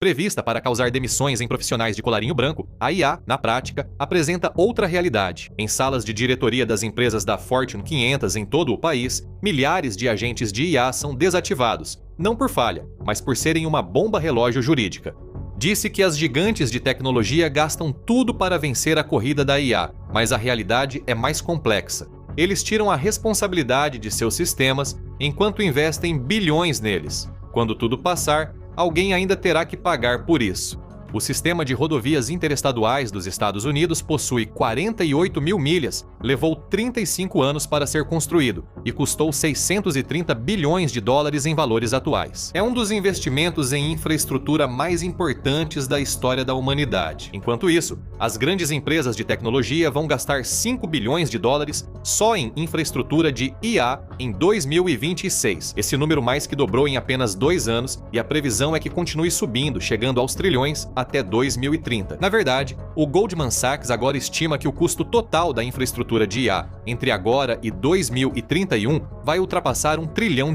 Prevista para causar demissões em profissionais de colarinho branco, a IA, na prática, apresenta outra realidade. Em salas de diretoria das empresas da Fortune 500 em todo o país, milhares de agentes de IA são desativados, não por falha, mas por serem uma bomba relógio jurídica. Disse que as gigantes de tecnologia gastam tudo para vencer a corrida da IA, mas a realidade é mais complexa. Eles tiram a responsabilidade de seus sistemas enquanto investem bilhões neles. Quando tudo passar, alguém ainda terá que pagar por isso. O sistema de rodovias interestaduais dos Estados Unidos possui 48 mil milhas, levou 35 anos para ser construído e custou 630 bilhões de dólares em valores atuais. É um dos investimentos em infraestrutura mais importantes da história da humanidade. Enquanto isso, as grandes empresas de tecnologia vão gastar 5 bilhões de dólares só em infraestrutura de IA em 2026. Esse número mais que dobrou em apenas 2 anos e a previsão é que continue subindo, chegando aos trilhões até 2030. Na verdade, o Goldman Sachs agora estima que o custo total da infraestrutura de IA entre agora e 2031 vai ultrapassar $1 trilhão.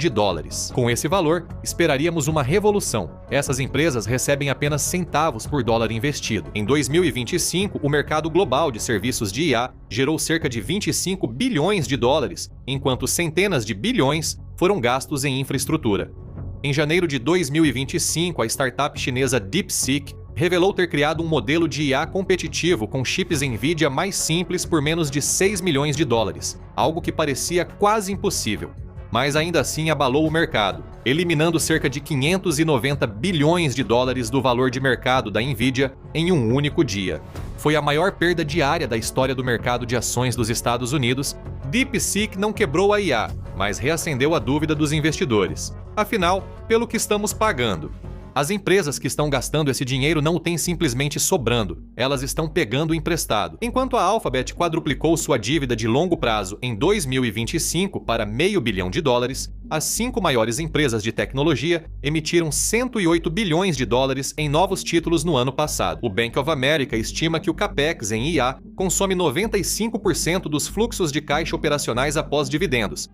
Com esse valor, esperaríamos uma revolução. Essas empresas recebem apenas centavos por dólar investido. Em 2025, o mercado global de serviços de IA gerou cerca de 25 bilhões de dólares, enquanto centenas de bilhões foram gastos em infraestrutura. Em janeiro de 2025, a startup chinesa DeepSeek revelou ter criado um modelo de IA competitivo com chips NVIDIA mais simples por menos de 6 milhões de dólares, algo que parecia quase impossível. Mas ainda assim abalou o mercado, eliminando cerca de 590 bilhões de dólares do valor de mercado da NVIDIA em um único dia. Foi a maior perda diária da história do mercado de ações dos Estados Unidos. DeepSeek não quebrou a IA, mas reacendeu a dúvida dos investidores. Afinal, pelo que estamos pagando? As empresas que estão gastando esse dinheiro não o têm simplesmente sobrando, elas estão pegando emprestado. Enquanto a Alphabet quadruplicou sua dívida de longo prazo em 2025 para $500 bilhão, as 5 maiores empresas de tecnologia emitiram 108 bilhões de dólares em novos títulos no ano passado. O Bank of America estima que o CAPEX em IA consome 95% dos fluxos de caixa operacionais após dividendos.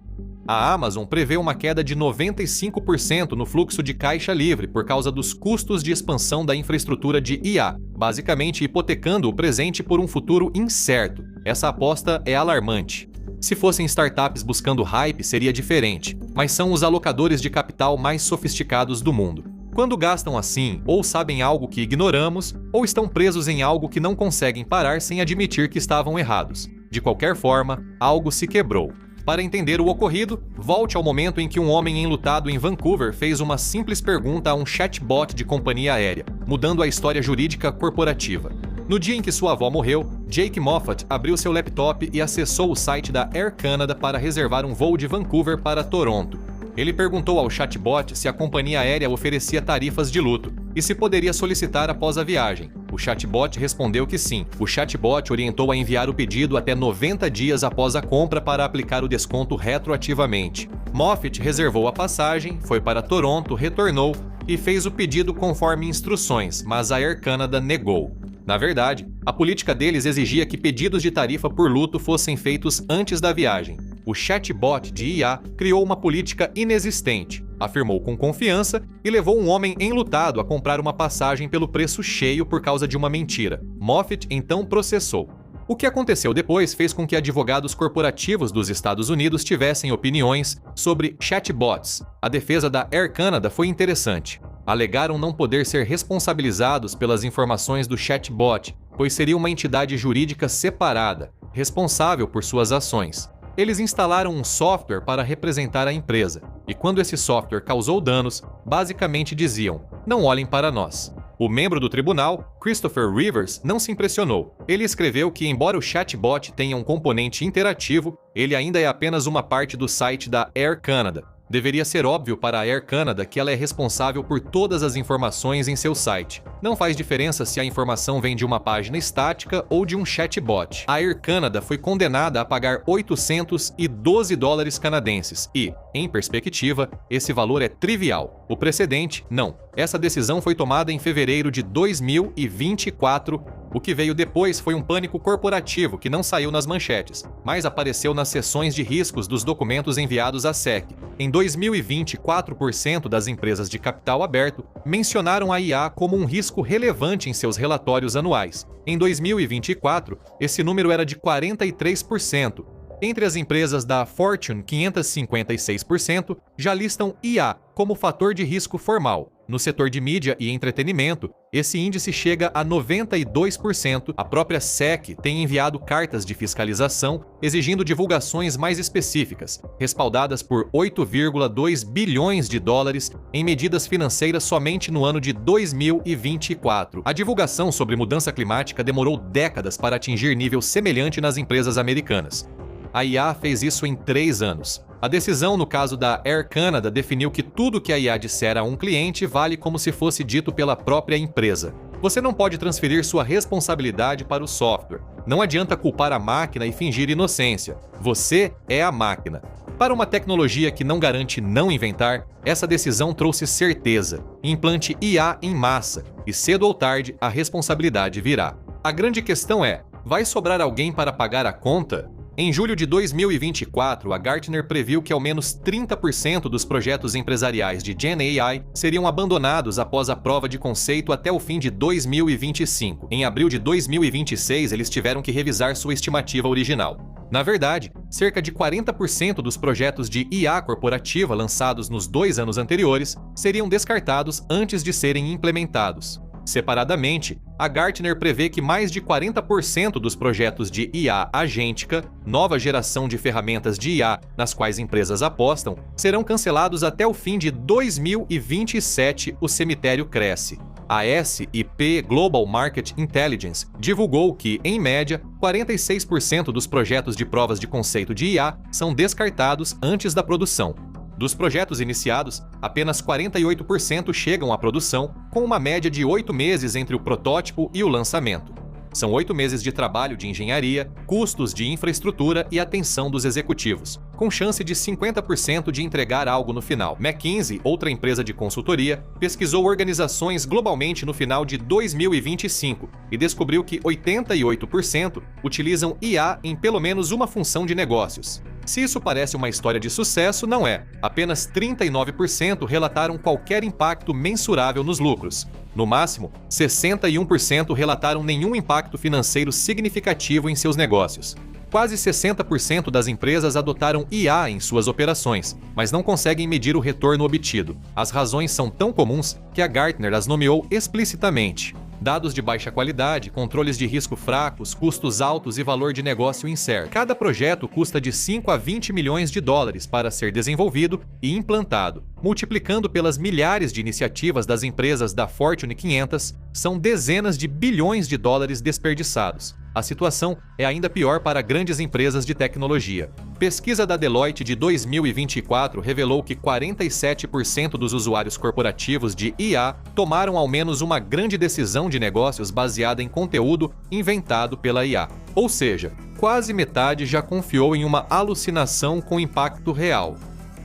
A Amazon prevê uma queda de 95% no fluxo de caixa livre por causa dos custos de expansão da infraestrutura de IA, basicamente hipotecando o presente por um futuro incerto. Essa aposta é alarmante. Se fossem startups buscando hype, seria diferente, mas são os alocadores de capital mais sofisticados do mundo. Quando gastam assim, ou sabem algo que ignoramos, ou estão presos em algo que não conseguem parar sem admitir que estavam errados. De qualquer forma, algo se quebrou. Para entender o ocorrido, volte ao momento em que um homem enlutado em Vancouver fez uma simples pergunta a um chatbot de companhia aérea, mudando a história jurídica corporativa. No dia em que sua avó morreu, Jake Moffat abriu seu laptop e acessou o site da Air Canada para reservar um voo de Vancouver para Toronto. Ele perguntou ao chatbot se a companhia aérea oferecia tarifas de luto e se poderia solicitar após a viagem. O chatbot respondeu que sim. O chatbot orientou a enviar o pedido até 90 dias após a compra para aplicar o desconto retroativamente. Moffat reservou a passagem, foi para Toronto, retornou e fez o pedido conforme instruções, mas a Air Canada negou. Na verdade, a política deles exigia que pedidos de tarifa por luto fossem feitos antes da viagem. O chatbot de IA criou uma política inexistente, afirmou com confiança e levou um homem enlutado a comprar uma passagem pelo preço cheio por causa de uma mentira. Moffat então processou. O que aconteceu depois fez com que advogados corporativos dos Estados Unidos tivessem opiniões sobre chatbots. A defesa da Air Canada foi interessante. Alegaram não poder ser responsabilizados pelas informações do chatbot, pois seria uma entidade jurídica separada, responsável por suas ações. Eles instalaram um software para representar a empresa, e quando esse software causou danos, basicamente diziam: "Não olhem para nós". O membro do tribunal, Christopher Rivers, não se impressionou. Ele escreveu que, embora o chatbot tenha um componente interativo, ele ainda é apenas uma parte do site da Air Canada. Deveria ser óbvio para a Air Canada que ela é responsável por todas as informações em seu site. Não faz diferença se a informação vem de uma página estática ou de um chatbot. A Air Canada foi condenada a pagar 812 dólares canadenses e, em perspectiva, esse valor é trivial. O precedente, não. Essa decisão foi tomada em fevereiro de 2024 O que veio depois foi um pânico corporativo que não saiu nas manchetes, mas apareceu nas seções de riscos dos documentos enviados à SEC. Em 2020, 4% das empresas de capital aberto mencionaram a IA como um risco relevante em seus relatórios anuais. Em 2024, esse número era de 43%. Entre as empresas da Fortune 500, 56% já listam IA como fator de risco formal. No setor de mídia e entretenimento, esse índice chega a 92%. A própria SEC tem enviado cartas de fiscalização exigindo divulgações mais específicas, respaldadas por 8,2 bilhões de dólares em medidas financeiras somente no ano de 2024. A divulgação sobre mudança climática demorou décadas para atingir nível semelhante nas empresas americanas. A IA fez isso em 3 anos. A decisão no caso da Air Canada definiu que tudo que a IA disser a um cliente vale como se fosse dito pela própria empresa. Você não pode transferir sua responsabilidade para o software. Não adianta culpar a máquina e fingir inocência. Você é a máquina. Para uma tecnologia que não garante não inventar, essa decisão trouxe certeza. Implante IA em massa e cedo ou tarde a responsabilidade virá. A grande questão é: vai sobrar alguém para pagar a conta? Em julho de 2024, a Gartner previu que ao menos 30% dos projetos empresariais de Gen AI seriam abandonados após a prova de conceito até o fim de 2025. Em abril de 2026, eles tiveram que revisar sua estimativa original. Na verdade, cerca de 40% dos projetos de IA corporativa lançados nos 2 anos anteriores seriam descartados antes de serem implementados. Separadamente, a Gartner prevê que mais de 40% dos projetos de IA agêntica, nova geração de ferramentas de IA nas quais empresas apostam, serão cancelados até o fim de 2027. O cemitério cresce. A SIP Global Market Intelligence divulgou que, em média, 46% dos projetos de provas de conceito de IA são descartados antes da produção. Dos projetos iniciados, apenas 48% chegam à produção, com uma média de 8 meses entre o protótipo e o lançamento. São 8 meses de trabalho de engenharia, custos de infraestrutura e atenção dos executivos, com chance de 50% de entregar algo no final. McKinsey, outra empresa de consultoria, pesquisou organizações globalmente no final de 2025 e descobriu que 88% utilizam IA em pelo menos uma função de negócios. Se isso parece uma história de sucesso, não é. Apenas 39% relataram qualquer impacto mensurável nos lucros. No máximo, 61% relataram nenhum impacto financeiro significativo em seus negócios. Quase 60% das empresas adotaram IA em suas operações, mas não conseguem medir o retorno obtido. As razões são tão comuns que a Gartner as nomeou explicitamente: dados de baixa qualidade, controles de risco fracos, custos altos e valor de negócio incerto. Cada projeto custa de 5 a 20 milhões de dólares para ser desenvolvido e implantado. Multiplicando pelas milhares de iniciativas das empresas da Fortune 500, são dezenas de bilhões de dólares desperdiçados. A situação é ainda pior para grandes empresas de tecnologia. Pesquisa da Deloitte de 2024 revelou que 47% dos usuários corporativos de IA tomaram ao menos uma grande decisão de negócios baseada em conteúdo inventado pela IA. Ou seja, quase metade já confiou em uma alucinação com impacto real.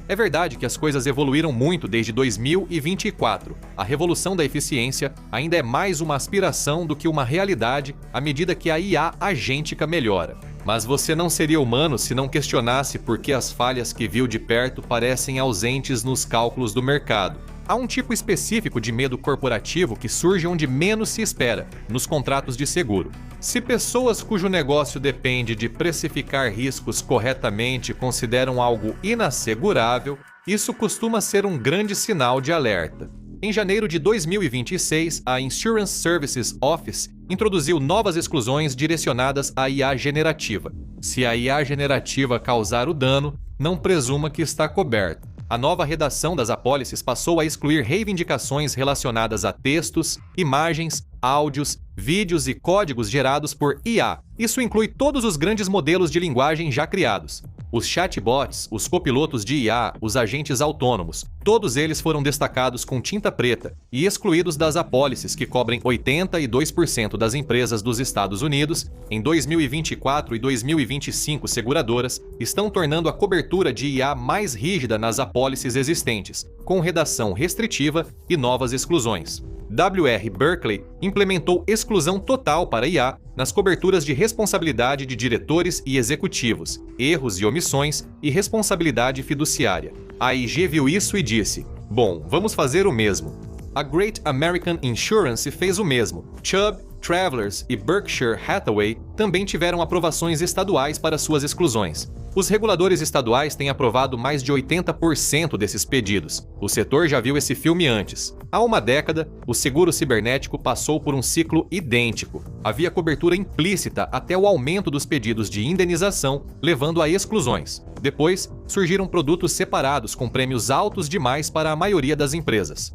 É verdade que as coisas evoluíram muito desde 2024. A revolução da eficiência ainda é mais uma aspiração do que uma realidade à medida que a IA agêntica melhora. Mas você não seria humano se não questionasse por que as falhas que viu de perto parecem ausentes nos cálculos do mercado. Há um tipo específico de medo corporativo que surge onde menos se espera, nos contratos de seguro. Se pessoas cujo negócio depende de precificar riscos corretamente consideram algo inassegurável, isso costuma ser um grande sinal de alerta. Em janeiro de 2026, a Insurance Services Office introduziu novas exclusões direcionadas à IA generativa. Se a IA generativa causar o dano, não presuma que está coberto. A nova redação das apólices passou a excluir reivindicações relacionadas a textos, imagens, áudios, vídeos e códigos gerados por IA. Isso inclui todos os grandes modelos de linguagem já criados. Os chatbots, os copilotos de IA, os agentes autônomos, todos eles foram destacados com tinta preta e excluídos das apólices que cobrem 82% das empresas dos Estados Unidos. Em 2024 e 2025, seguradoras estão tornando a cobertura de IA mais rígida nas apólices existentes, com redação restritiva e novas exclusões. W.R. Berkeley implementou exclusão total para IA nas coberturas de responsabilidade de diretores e executivos, erros e omissões e responsabilidade fiduciária. A AIG viu isso e disse: bom, vamos fazer o mesmo. A Great American Insurance fez o mesmo. Chubb, Travelers e Berkshire Hathaway também tiveram aprovações estaduais para suas exclusões. Os reguladores estaduais têm aprovado mais de 80% desses pedidos. O setor já viu esse filme antes. Há uma década, o seguro cibernético passou por um ciclo idêntico. Havia cobertura implícita até o aumento dos pedidos de indenização, levando a exclusões. Depois, surgiram produtos separados com prêmios altos demais para a maioria das empresas.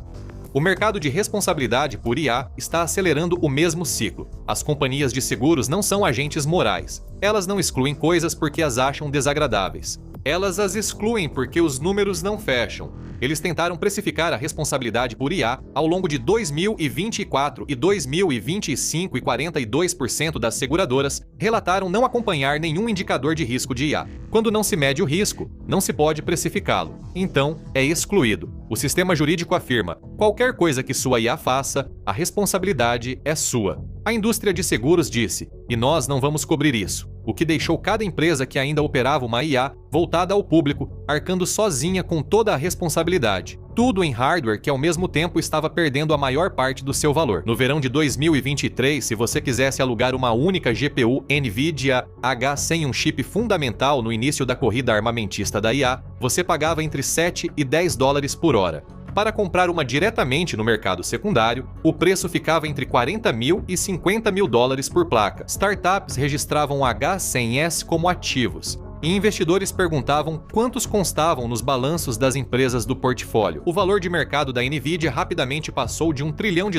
O mercado de responsabilidade por IA está acelerando o mesmo ciclo. As companhias de seguros não são agentes morais. Elas não excluem coisas porque as acham desagradáveis. Elas as excluem porque os números não fecham. Eles tentaram precificar a responsabilidade por IA ao longo de 2024 e 2025 e 42% das seguradoras relataram não acompanhar nenhum indicador de risco de IA. Quando não se mede o risco, não se pode precificá-lo. Então, é excluído. O sistema jurídico afirma: qualquer coisa que sua IA faça, a responsabilidade é sua. A indústria de seguros disse: e nós não vamos cobrir isso. O que deixou cada empresa que ainda operava uma IA voltada ao público, arcando sozinha com toda a responsabilidade. Tudo em hardware que ao mesmo tempo estava perdendo a maior parte do seu valor. No verão de 2023, se você quisesse alugar uma única GPU NVIDIA H100, um chip fundamental no início da corrida armamentista da IA, você pagava entre 7 e 10 dólares por hora. Para comprar uma diretamente no mercado secundário, o preço ficava entre 40 mil e 50 mil dólares por placa. Startups registravam o H100S como ativos, e investidores perguntavam quantos constavam nos balanços das empresas do portfólio. O valor de mercado da NVIDIA rapidamente passou de $1 trilhão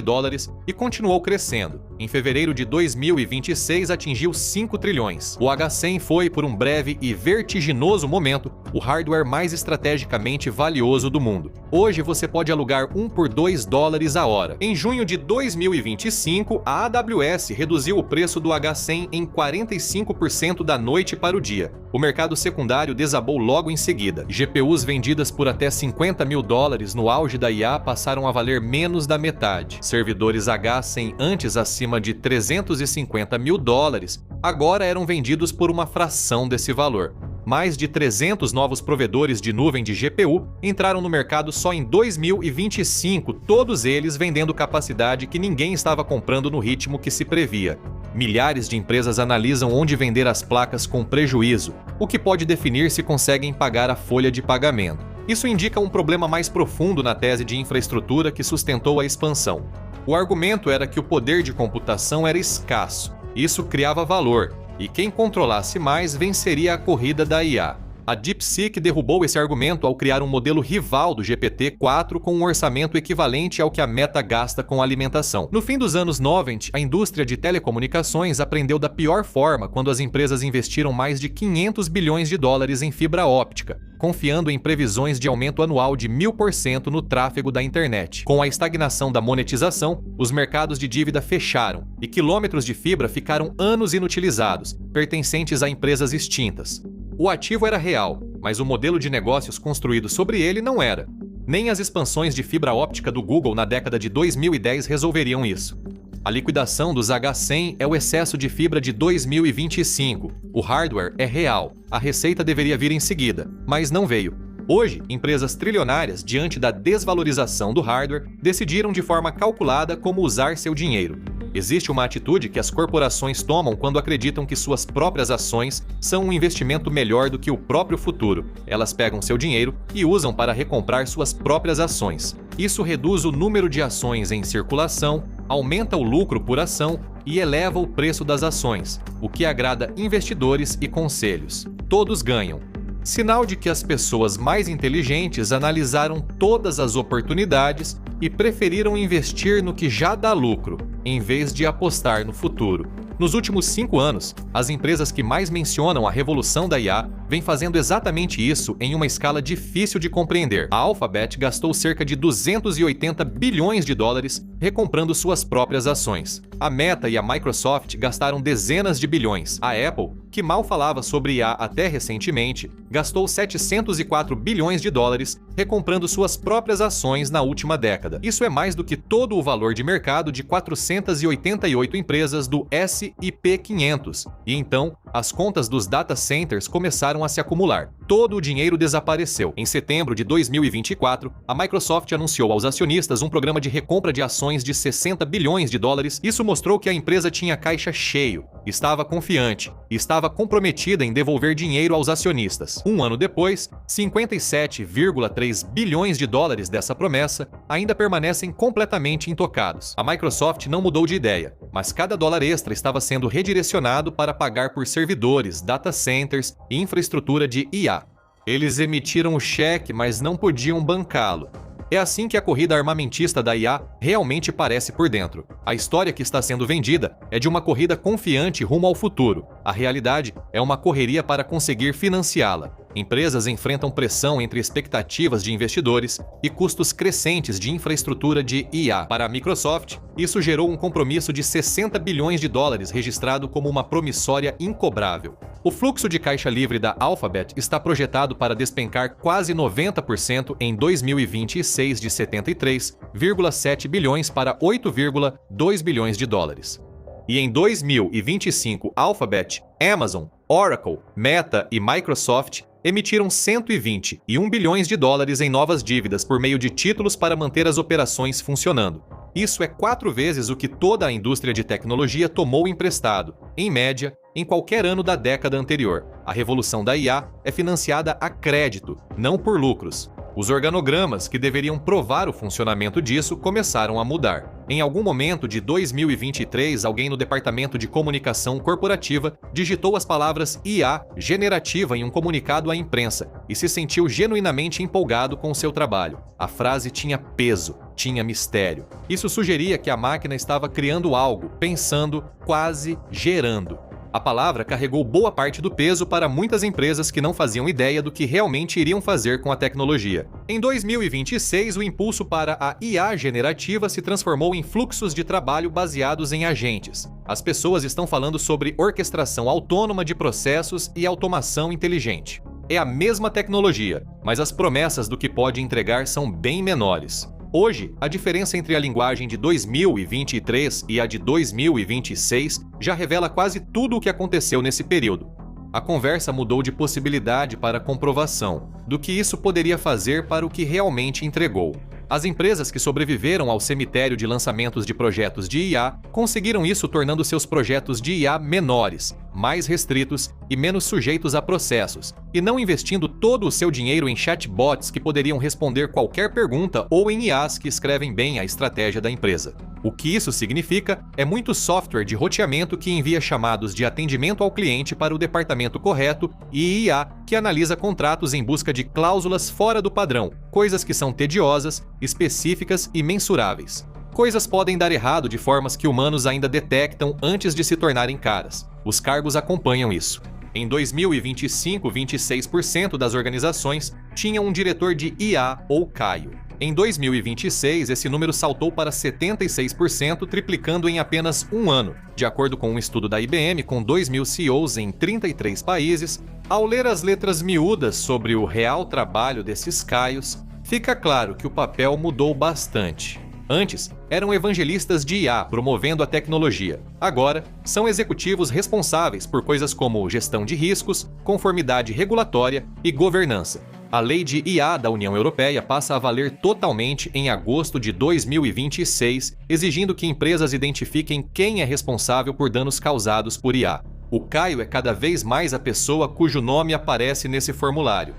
e continuou crescendo. Em fevereiro de 2026, atingiu 5 trilhões. O H100 foi, por um breve e vertiginoso momento, o hardware mais estrategicamente valioso do mundo. Hoje você pode alugar um por 2 dólares a hora. Em junho de 2025, a AWS reduziu o preço do H100 em 45% da noite para o dia. O mercado secundário desabou logo em seguida. GPUs vendidas por até 50 mil dólares no auge da IA passaram a valer menos da metade. Servidores H100 antes acima de 350 mil dólares agora eram vendidos por uma fração desse valor. Mais de 300 novos provedores de nuvem de GPU entraram no mercado só em 2025, todos eles vendendo capacidade que ninguém estava comprando no ritmo que se previa. Milhares de empresas analisam onde vender as placas com prejuízo, o que pode definir se conseguem pagar a folha de pagamento. Isso indica um problema mais profundo na tese de infraestrutura que sustentou a expansão. O argumento era que o poder de computação era escasso. Isso criava valor, e quem controlasse mais venceria a corrida da IA. A DeepSeek derrubou esse argumento ao criar um modelo rival do GPT-4 com um orçamento equivalente ao que a Meta gasta com alimentação. No fim dos anos 90, a indústria de telecomunicações aprendeu da pior forma quando as empresas investiram mais de 500 bilhões de dólares em fibra óptica, confiando em previsões de aumento anual de 1000% no tráfego da internet. Com a estagnação da monetização, os mercados de dívida fecharam e quilômetros de fibra ficaram anos inutilizados, pertencentes a empresas extintas. O ativo era real, mas o modelo de negócios construído sobre ele não era. Nem as expansões de fibra óptica do Google na década de 2010 resolveriam isso. A liquidação dos H100 é o excesso de fibra de 2025. O hardware é real. A receita deveria vir em seguida, mas não veio. Hoje, empresas trilionárias, diante da desvalorização do hardware, decidiram de forma calculada como usar seu dinheiro. Existe uma atitude que as corporações tomam quando acreditam que suas próprias ações são um investimento melhor do que o próprio futuro. Elas pegam seu dinheiro e usam para recomprar suas próprias ações. Isso reduz o número de ações em circulação, aumenta o lucro por ação e eleva o preço das ações, o que agrada investidores e conselhos. Todos ganham. Sinal de que as pessoas mais inteligentes analisaram todas as oportunidades e preferiram investir no que já dá lucro, em vez de apostar no futuro. Nos últimos 5 anos, as empresas que mais mencionam a revolução da IA vêm fazendo exatamente isso em uma escala difícil de compreender. A Alphabet gastou cerca de 280 bilhões de dólares recomprando suas próprias ações. A Meta e a Microsoft gastaram dezenas de bilhões. A Apple que mal falava sobre IA até recentemente, gastou 704 bilhões de dólares recomprando suas próprias ações na última década. Isso é mais do que todo o valor de mercado de 488 empresas do S&P 500. E então, as contas dos data centers começaram a se acumular. Todo o dinheiro desapareceu. Em setembro de 2024, a Microsoft anunciou aos acionistas um programa de recompra de ações de 60 bilhões de dólares. Isso mostrou que a empresa tinha caixa cheio, estava confiante e estava comprometida em devolver dinheiro aos acionistas. Um ano depois, 57,3 bilhões de dólares dessa promessa ainda permanecem completamente intocados. A Microsoft não mudou de ideia, mas cada dólar extra estava sendo redirecionado para pagar por servidores, data centers e infraestrutura de IA. Eles emitiram o cheque, mas não podiam bancá-lo. É assim que a corrida armamentista da IA realmente parece por dentro. A história que está sendo vendida é de uma corrida confiante rumo ao futuro. A realidade é uma correria para conseguir financiá-la. Empresas enfrentam pressão entre expectativas de investidores e custos crescentes de infraestrutura de IA. Para a Microsoft, isso gerou um compromisso de 60 bilhões de dólares registrado como uma promissória incobrável. O fluxo de caixa livre da Alphabet está projetado para despencar quase 90% em 2026 de 73,7 bilhões para 8,2 bilhões de dólares. E em 2025, Alphabet, Amazon, Oracle, Meta e Microsoft emitiram 121 bilhões de dólares em novas dívidas por meio de títulos para manter as operações funcionando. Isso é 4 vezes o que toda a indústria de tecnologia tomou emprestado, em média, em qualquer ano da década anterior. A revolução da IA é financiada a crédito, não por lucros. Os organogramas que deveriam provar o funcionamento disso começaram a mudar. Em algum momento de 2023, alguém no departamento de comunicação corporativa digitou as palavras IA generativa em um comunicado à imprensa e se sentiu genuinamente empolgado com o seu trabalho. A frase tinha peso, tinha mistério. Isso sugeria que a máquina estava criando algo, pensando, quase gerando. A palavra carregou boa parte do peso para muitas empresas que não faziam ideia do que realmente iriam fazer com a tecnologia. Em 2026, o impulso para a IA generativa se transformou em fluxos de trabalho baseados em agentes. As pessoas estão falando sobre orquestração autônoma de processos e automação inteligente. É a mesma tecnologia, mas as promessas do que pode entregar são bem menores. Hoje, a diferença entre a linguagem de 2023 e a de 2026 já revela quase tudo o que aconteceu nesse período. A conversa mudou de possibilidade para comprovação, do que isso poderia fazer para o que realmente entregou. As empresas que sobreviveram ao cemitério de lançamentos de projetos de IA conseguiram isso tornando seus projetos de IA menores, mais restritos e menos sujeitos a processos, e não investindo todo o seu dinheiro em chatbots que poderiam responder qualquer pergunta ou em IAs que escrevem bem a estratégia da empresa. O que isso significa é muito software de roteamento que envia chamados de atendimento ao cliente para o departamento correto e IA que analisa contratos em busca de cláusulas fora do padrão, coisas que são tediosas, específicas e mensuráveis. Coisas podem dar errado de formas que humanos ainda detectam antes de se tornarem caras. Os cargos acompanham isso. Em 2025, 26% das organizações tinham um diretor de IA ou CAIO. Em 2026, esse número saltou para 76%, triplicando em apenas um ano. De acordo com um estudo da IBM com 2.000 CEOs em 33 países, ao ler as letras miúdas sobre o real trabalho desses CAIOs, fica claro que o papel mudou bastante. Antes, eram evangelistas de IA promovendo a tecnologia. Agora, são executivos responsáveis por coisas como gestão de riscos, conformidade regulatória e governança. A lei de IA da União Europeia passa a valer totalmente em agosto de 2026, exigindo que empresas identifiquem quem é responsável por danos causados por IA. O CAIO é cada vez mais a pessoa cujo nome aparece nesse formulário.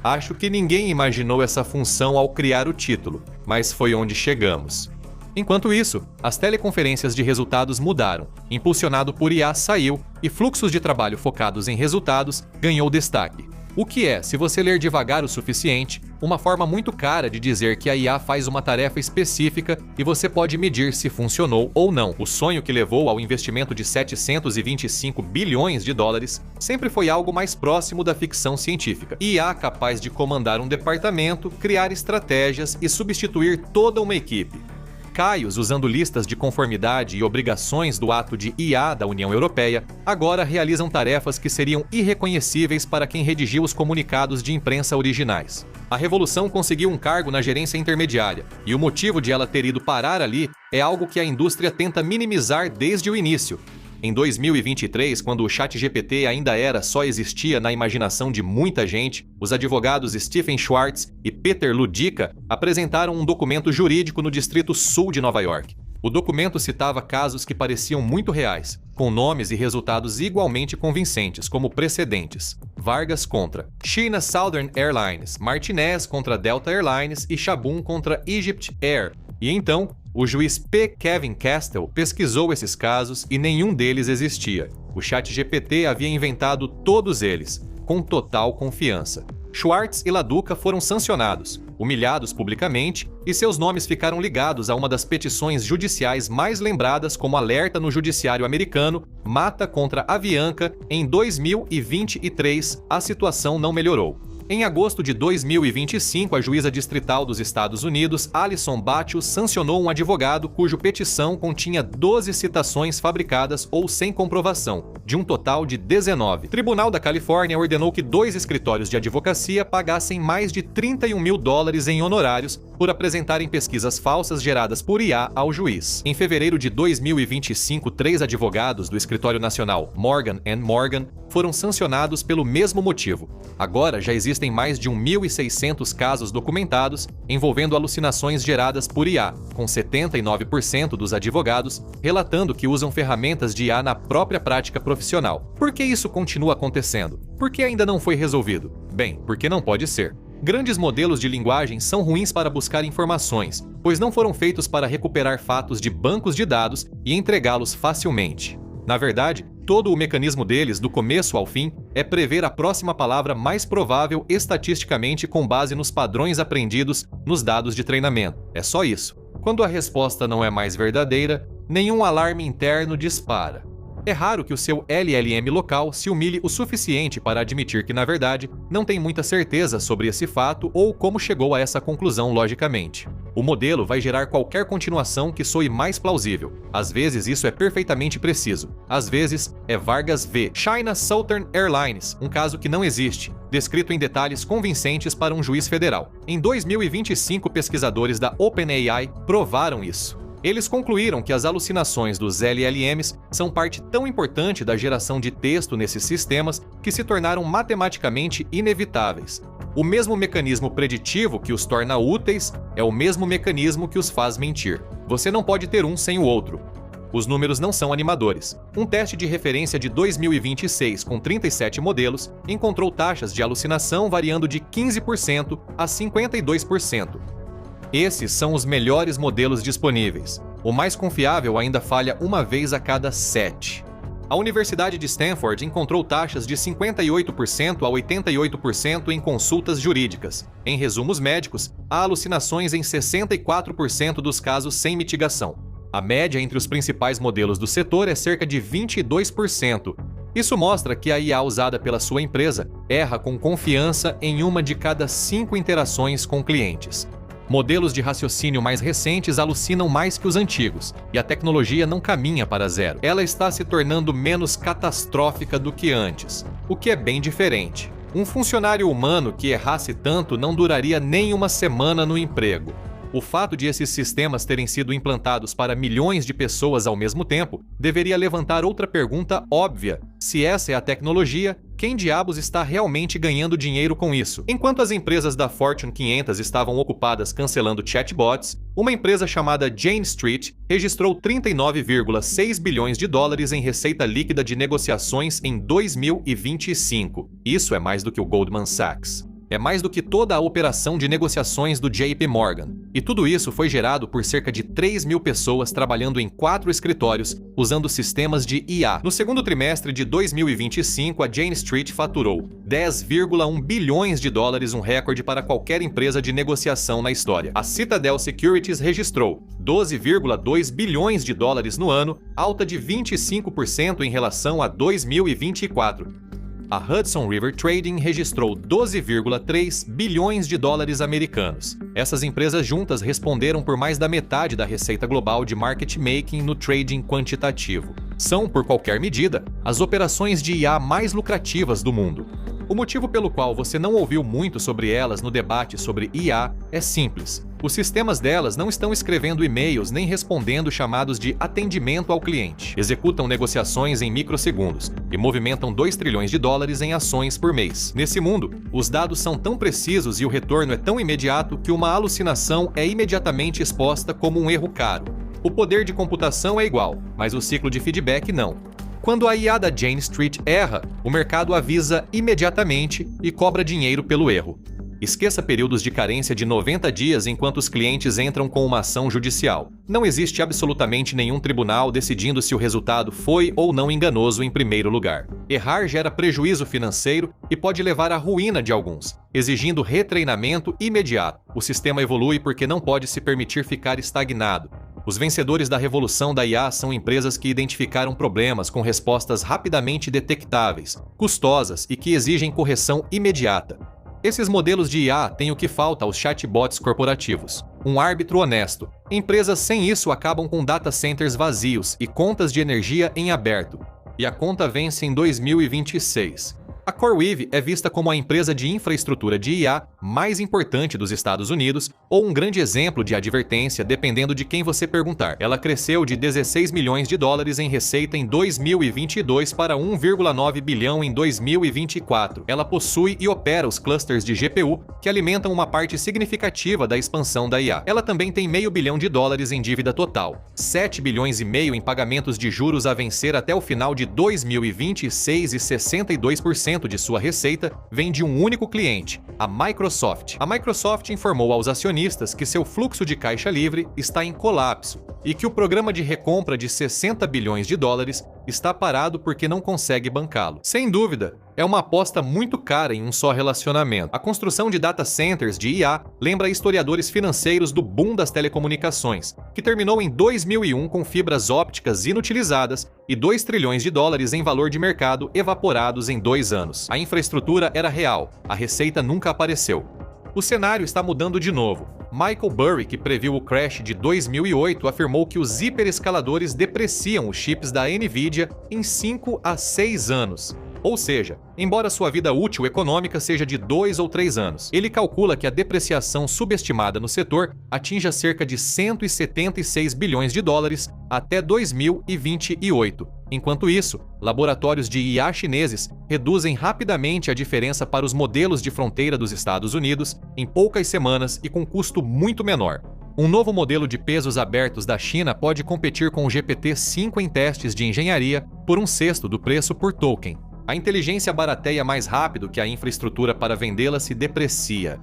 Acho que ninguém imaginou essa função ao criar o título, mas foi onde chegamos. Enquanto isso, as teleconferências de resultados mudaram, impulsionado por IA saiu e fluxos de trabalho focados em resultados ganhou destaque. O que é, se você ler devagar o suficiente, uma forma muito cara de dizer que a IA faz uma tarefa específica e você pode medir se funcionou ou não. O sonho que levou ao investimento de 725 bilhões de dólares sempre foi algo mais próximo da ficção científica. IA capaz de comandar um departamento, criar estratégias e substituir toda uma equipe. lacaios usando listas de conformidade e obrigações do ato de IA da União Europeia, agora realizam tarefas que seriam irreconhecíveis para quem redigiu os comunicados de imprensa originais. A revolução conseguiu um cargo na gerência intermediária, e o motivo de ela ter ido parar ali é algo que a indústria tenta minimizar desde o início. Em 2023, quando o ChatGPT ainda só existia na imaginação de muita gente, os advogados Stephen Schwartz e Peter Ludica apresentaram um documento jurídico no Distrito Sul de Nova York. O documento citava casos que pareciam muito reais, com nomes e resultados igualmente convincentes, como precedentes: Vargas contra China Southern Airlines, Martinez contra Delta Airlines e Chabun contra Egypt Air. E então, o juiz P. Kevin Castell pesquisou esses casos e nenhum deles existia. O ChatGPT havia inventado todos eles, com total confiança. Schwartz e Laduca foram sancionados, humilhados publicamente, e seus nomes ficaram ligados a uma das petições judiciais mais lembradas como alerta no judiciário americano, Mata contra Avianca. Em 2023, a situação não melhorou. Em agosto de 2025, a juíza distrital dos Estados Unidos, Alison Batchus, sancionou um advogado cuja petição continha 12 citações fabricadas ou sem comprovação, de um total de 19. O Tribunal da Califórnia ordenou que 2 escritórios de advocacia pagassem mais de $31 mil em honorários por apresentarem pesquisas falsas geradas por IA ao juiz. Em fevereiro de 2025, 3 advogados do escritório nacional Morgan & Morgan foram sancionados pelo mesmo motivo. Agora já existem mais de 1.600 casos documentados envolvendo alucinações geradas por IA, com 79% dos advogados relatando que usam ferramentas de IA na própria prática profissional. Por que isso continua acontecendo? Por que ainda não foi resolvido? Bem, porque não pode ser. Grandes modelos de linguagem são ruins para buscar informações, pois não foram feitos para recuperar fatos de bancos de dados e entregá-los facilmente. Na verdade, todo o mecanismo deles, do começo ao fim, é prever a próxima palavra mais provável estatisticamente com base nos padrões aprendidos nos dados de treinamento. É só isso. Quando a resposta não é mais verdadeira, nenhum alarme interno dispara. É raro que o seu LLM local se humilhe o suficiente para admitir que, na verdade, não tem muita certeza sobre esse fato ou como chegou a essa conclusão logicamente. O modelo vai gerar qualquer continuação que soe mais plausível. Às vezes isso é perfeitamente preciso. Às vezes é Vargas v. China Southern Airlines, um caso que não existe, descrito em detalhes convincentes para um juiz federal. Em 2025, pesquisadores da OpenAI provaram isso. Eles concluíram que as alucinações dos LLMs são parte tão importante da geração de texto nesses sistemas que se tornaram matematicamente inevitáveis. O mesmo mecanismo preditivo que os torna úteis é o mesmo mecanismo que os faz mentir. Você não pode ter um sem o outro. Os números não são animadores. Um teste de referência de 2026 com 37 modelos encontrou taxas de alucinação variando de 15% a 52%. Esses são os melhores modelos disponíveis. O mais confiável ainda falha uma vez a cada 7. A Universidade de Stanford encontrou taxas de 58% a 88% em consultas jurídicas. Em resumos médicos, há alucinações em 64% dos casos sem mitigação. A média entre os principais modelos do setor é cerca de 22%. Isso mostra que a IA usada pela sua empresa erra com confiança em uma de cada 5 interações com clientes. Modelos de raciocínio mais recentes alucinam mais que os antigos, e a tecnologia não caminha para zero. Ela está se tornando menos catastrófica do que antes, o que é bem diferente. Um funcionário humano que errasse tanto não duraria nem uma semana no emprego. O fato de esses sistemas terem sido implantados para milhões de pessoas ao mesmo tempo deveria levantar outra pergunta óbvia: se essa é a tecnologia, quem diabos está realmente ganhando dinheiro com isso? Enquanto as empresas da Fortune 500 estavam ocupadas cancelando chatbots, uma empresa chamada Jane Street registrou 39,6 bilhões de dólares em receita líquida de negociações em 2025. Isso é mais do que o Goldman Sachs. É mais do que toda a operação de negociações do JP Morgan. E tudo isso foi gerado por cerca de 3.000 pessoas trabalhando em 4 escritórios, usando sistemas de IA. No segundo trimestre de 2025, a Jane Street faturou 10,1 bilhões de dólares, um recorde para qualquer empresa de negociação na história. A Citadel Securities registrou 12,2 bilhões de dólares no ano, alta de 25% em relação a 2024. a Hudson River Trading registrou 12,3 bilhões de dólares americanos. Essas empresas juntas responderam por mais da metade da receita global de market making no trading quantitativo. São, por qualquer medida, as operações de IA mais lucrativas do mundo. O motivo pelo qual você não ouviu muito sobre elas no debate sobre IA é simples. Os sistemas delas não estão escrevendo e-mails nem respondendo chamados de atendimento ao cliente. Executam negociações em microsegundos e movimentam 2 trilhões de dólares em ações por mês. Nesse mundo, os dados são tão precisos e o retorno é tão imediato que uma alucinação é imediatamente exposta como um erro caro. O poder de computação é igual, mas o ciclo de feedback não. Quando a IA da Jane Street erra, o mercado avisa imediatamente e cobra dinheiro pelo erro. Esqueça períodos de carência de 90 dias enquanto os clientes entram com uma ação judicial. Não existe absolutamente nenhum tribunal decidindo se o resultado foi ou não enganoso em primeiro lugar. Errar gera prejuízo financeiro e pode levar à ruína de alguns, exigindo retreinamento imediato. O sistema evolui porque não pode se permitir ficar estagnado. Os vencedores da revolução da IA são empresas que identificaram problemas com respostas rapidamente detectáveis, custosas e que exigem correção imediata. Esses modelos de IA têm o que falta aos chatbots corporativos: um árbitro honesto. Empresas sem isso acabam com data centers vazios e contas de energia em aberto. E a conta vence em 2026. A CoreWeave é vista como a empresa de infraestrutura de IA mais importante dos Estados Unidos ou um grande exemplo de advertência, dependendo de quem você perguntar. Ela cresceu de 16 milhões de dólares em receita em 2022 para 1,9 bilhão em 2024. Ela possui e opera os clusters de GPU, que alimentam uma parte significativa da expansão da IA. Ela também tem $500 milhão em dívida total, 7 bilhões e meio em pagamentos de juros a vencer até o final de 2026 e 62% de sua receita vem de um único cliente, a Microsoft. A Microsoft informou aos acionistas que seu fluxo de caixa livre está em colapso e que o programa de recompra de 60 bilhões de dólares está parado porque não consegue bancá-lo. Sem dúvida, é uma aposta muito cara em um só relacionamento. A construção de data centers de IA lembra historiadores financeiros do boom das telecomunicações, que terminou em 2001 com fibras ópticas inutilizadas e 2 trilhões de dólares em valor de mercado evaporados em 2 anos. A infraestrutura era real, a receita nunca apareceu. O cenário está mudando de novo. Michael Burry, que previu o crash de 2008, afirmou que os hiperescaladores depreciam os chips da Nvidia em 5 a 6 anos. Ou seja, embora sua vida útil econômica seja de 2 ou 3 anos, ele calcula que a depreciação subestimada no setor atinja cerca de 176 bilhões de dólares até 2028. Enquanto isso, laboratórios de IA chineses reduzem rapidamente a diferença para os modelos de fronteira dos Estados Unidos em poucas semanas e com custo muito menor. Um novo modelo de pesos abertos da China pode competir com o GPT-5 em testes de engenharia por 1/6 do preço por token. A inteligência barateia mais rápido que a infraestrutura para vendê-la se deprecia.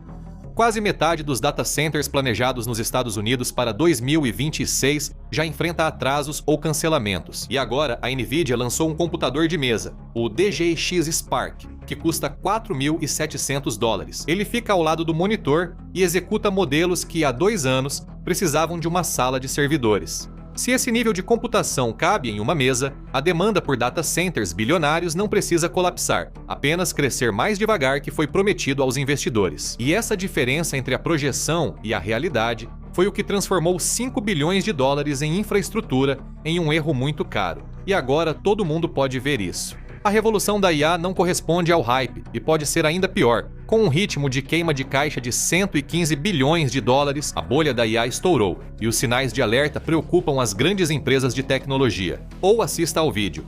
Quase metade dos data centers planejados nos Estados Unidos para 2026 já enfrenta atrasos ou cancelamentos. E agora a Nvidia lançou um computador de mesa, o DGX Spark, que custa 4.700 dólares. Ele fica ao lado do monitor e executa modelos que há 2 anos precisavam de uma sala de servidores. Se esse nível de computação cabe em uma mesa, a demanda por data centers bilionários não precisa colapsar, apenas crescer mais devagar que foi prometido aos investidores. E essa diferença entre a projeção e a realidade foi o que transformou 5 bilhões de dólares em infraestrutura em um erro muito caro. E agora todo mundo pode ver isso. A revolução da IA não corresponde ao hype e pode ser ainda pior. Com um ritmo de queima de caixa de 115 bilhões de dólares, a bolha da IA estourou e os sinais de alerta preocupam as grandes empresas de tecnologia. Ou assista ao vídeo.